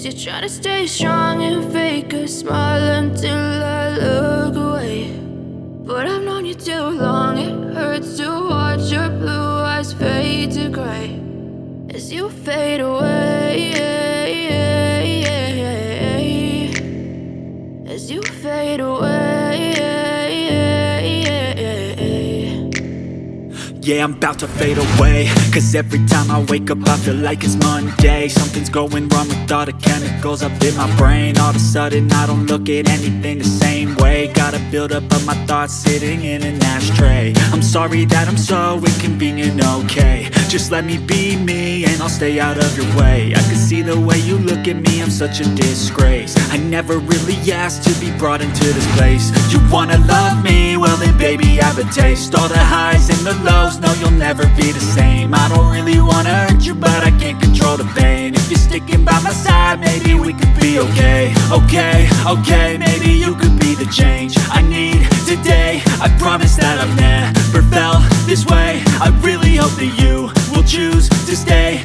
Guess you're trying to stay strong and fake a smile until I look away. But I've known you too long, it hurts to watch your blue eyes fade to gray as you fade away, as you fade away. Yeah, I'm about to fade away, cause every time I wake up I feel like it's Monday. Something's going wrong with all the chemicals up in my brain. All of a sudden I don't look at anything the same way. Gotta build up of my thoughts sitting in an ashtray. I'm sorry that I'm so inconvenient, okay. Just let me be me and I'll stay out of your way. I can see the way you look at me, I'm such a disgrace. I never really asked to be brought into this place. You wanna love me? Well then baby have a taste. All the highs and the lows, no you'll never be the same. I don't really wanna hurt you but I can't control the pain. If you're sticking by my side maybe we could be okay. Okay, maybe you could be the change I need today. I promise that I've never felt this way. I really hope that you will choose to stay.